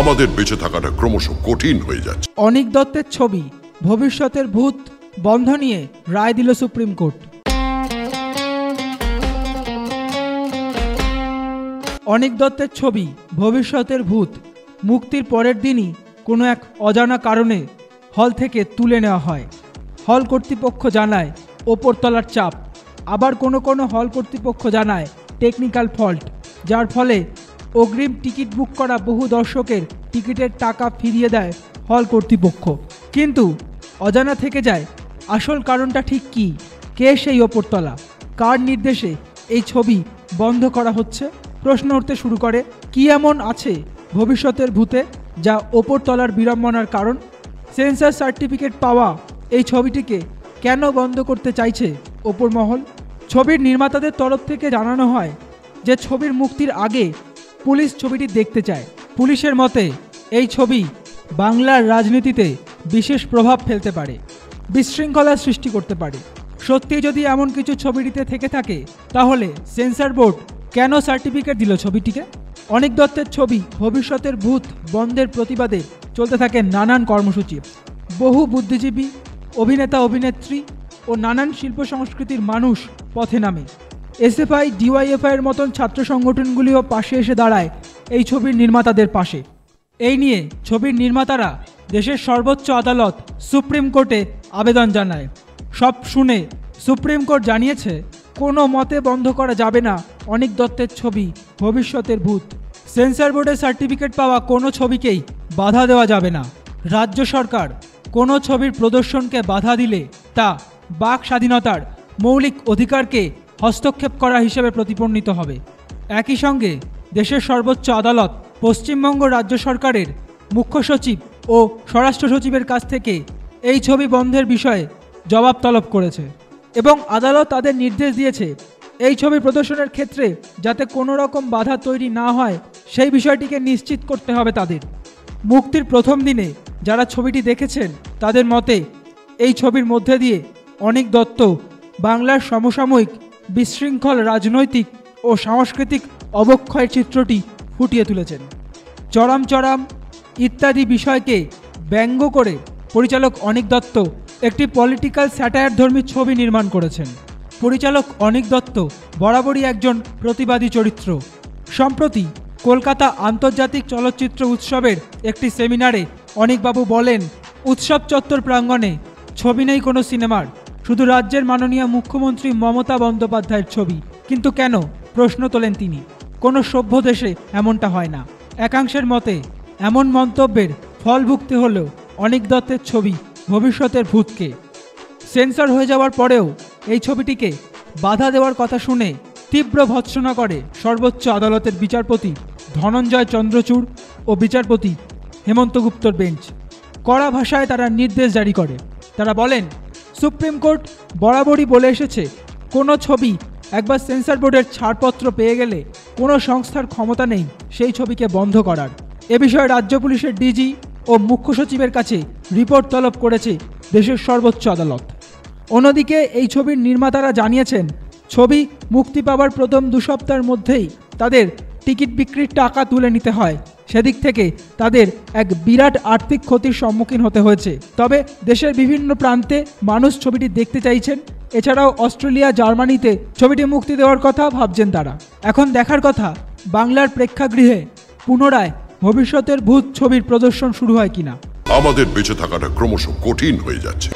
আমাদের বেঁচে থাকাটা ক্রমশ কঠিন হয়ে যাচ্ছে। অনিক দত্তের ছবি ভবিষ্যতের ভূত বন্ধ নিয়ে রায় দিল সুপ্রিম কোর্ট। অনিক দত্তের ছবি ভবিষ্যতের ভূত মুক্তির পরের দিনই কোনো এক অজানা কারণে হল থেকে তুলে নেওয়া হয়। হল কর্তৃপক্ষ জানায় ওপরতলার চাপ, আবার কোনো কোনো হল কর্তৃপক্ষ জানায় টেকনিক্যাল ফল্ট, যার ফলে অগ্রিম টিকিট বুক করা বহু দর্শকের টিকিটের টাকা ফিরিয়ে দেয় হল কর্তৃপক্ষ। কিন্তু অজানা থেকে যায় আসল কারণটা ঠিক কী, কে সেই ওপরতলা, কার নির্দেশে এই ছবি বন্ধ করা হচ্ছে। প্রশ্ন উঠতে শুরু করে, কী এমন আছে ভবিষ্যতের ভূতে যা ওপরতলার বিড়ম্বনার কারণ। সেন্সর সার্টিফিকেট পাওয়া এই ছবিটিকে কেন বন্ধ করতে চাইছে ওপর মহল। ছবির নির্মাতাদের তরফ থেকে জানানো হয় যে ছবির মুক্তির আগে পুলিশ ছবিটি দেখতে চায়। পুলিশের মতে এই ছবি বাংলার রাজনীতিতে বিশেষ প্রভাব ফেলতে পারে, বিশৃঙ্খলার সৃষ্টি করতে পারে। সত্যি যদি এমন কিছু ছবিটিতে থেকে থাকে তাহলে সেন্সর বোর্ড কেন সার্টিফিকেট দিল ছবিটিকে। অনিক দত্তের ছবি ভবিষ্যতের ভূত বন্ধের প্রতিবাদে চলতে থাকে নানান কর্মসূচি। বহু বুদ্ধিজীবী, অভিনেতা অভিনেত্রী ও নানান শিল্প সংস্কৃতির মানুষ পথে নামে। এসএফআই, ডিওয়াইএফআইয়ের মতন ছাত্র সংগঠনগুলিও পাশে এসে দাঁড়ায় এই ছবির নির্মাতাদের পাশে। এই নিয়ে ছবির নির্মাতারা দেশের সর্বোচ্চ আদালত সুপ্রিম কোর্টে আবেদন জানায়। সব শুনে সুপ্রিম কোর্ট জানিয়েছে কোনো মতে বন্ধ করা যাবে না অনিক দত্তের ছবি ভবিষ্যতের ভূত। সেন্সর বোর্ডের সার্টিফিকেট পাওয়া কোনো ছবিকেই বাধা দেওয়া যাবে না। রাজ্য সরকার কোনো ছবির প্রদর্শনকে বাধা দিলে তা বাক স্বাধীনতার মৌলিক অধিকারকে হস্তক্ষেপ করা হিসেবে প্রতিপন্নিত হবে। একই সঙ্গে দেশের সর্বোচ্চ আদালত পশ্চিমবঙ্গ রাজ্য সরকারের মুখ্য সচিব ও স্বরাষ্ট্র সচিবের কাছ থেকে এই ছবি বন্ধের বিষয়ে জবাব তলব করেছে এবং আদালত তাদের নির্দেশ দিয়েছে এই ছবি প্রদর্শনের ক্ষেত্রে যাতে কোনো রকম বাধা তৈরি না হয় সেই বিষয়টিকে নিশ্চিত করতে হবে তাদের। মুক্তির প্রথম দিনে যারা ছবিটি দেখেছেন তাদের মতে এই ছবির মধ্যে দিয়ে অনিক দত্ত বাংলার সমসাময়িক বিশৃঙ্খল রাজনৈতিক ও সাংস্কৃতিক অবক্ষয়ের চিত্রটি ফুটিয়ে তুলেছেন। চরম ইত্যাদি বিষয়কে ব্যঙ্গ করে পরিচালক অনিক দত্ত একটি পলিটিক্যাল স্যাটায়ার ধর্মী ছবি নির্মাণ করেছেন। পরিচালক অনিক দত্ত বরাবরই একজন প্রতিবাদী চরিত্র। সম্প্রতি কলকাতা আন্তর্জাতিক চলচ্চিত্র উৎসবের একটি সেমিনারে অনিকবাবু বলেন, উৎসব চত্বর প্রাঙ্গণে ছবি নেই কোনো সিনেমার, শুধু রাজ্যের মাননীয় মুখ্যমন্ত্রী মমতা বন্দ্যোপাধ্যায়ের ছবি। কিন্তু কেন, প্রশ্ন তোলেন তিনি। কোনো সভ্য দেশে এমনটা হয় না। একাংশের মতে এমন মন্তব্যের ফল ভুগতে হলেও অনিক দত্তের ছবি ভবিষ্যতের ভূতকে সেন্সর হয়ে যাওয়ার পরেও এই ছবিটিকে বাধা দেওয়ার কথা শুনে তীব্র ভৎসনা করে সর্বোচ্চ আদালতের বিচারপতি ধনঞ্জয় চন্দ্রচূড় ও বিচারপতি হেমন্ত গুপ্তর বেঞ্চ। কড়া ভাষায় তারা নির্দেশ জারি করে। তারা বলেন, সুপ্রিম কোর্ট বরাবরই বলে এসেছে কোনো ছবি একবার সেন্সর বোর্ডের ছাড়পত্র পেয়ে গেলে কোনো সংস্থার ক্ষমতা নেই সেই ছবিকে বন্ধ করার। এ বিষয়ে রাজ্য পুলিশের ডিজি ও মুখ্য সচিবের কাছে রিপোর্ট তলব করেছে দেশের সর্বোচ্চ আদালত। অন্যদিকে এই ছবির নির্মাতারা জানিয়েছেন ছবি মুক্তি পাওয়ার প্রথম 2 সপ্তাহের মধ্যেই তাদের টিকিট বিক্রির টাকা তুলে নিতে হয়। সেদিক থেকে তাদের এক বিরাট আর্থিক ক্ষতির সম্মুখীন হতে হয়েছে। তবে দেশের বিভিন্ন প্রান্তে মানুষ ছবিটি দেখতে চাইছেন। এছাড়াও অস্ট্রেলিয়া, জার্মানিতে ছবিটি মুক্তি দেওয়ার কথা ভাবছেন তারা। এখন দেখার কথা বাংলার প্রেক্ষাগৃহে পুনরায় ভবিষ্যতের ভূত ছবির প্রদর্শন শুরু হয় কিনা। আমাদের বেঁচে থাকাটা ক্রমশ কঠিন হয়ে যাচ্ছে।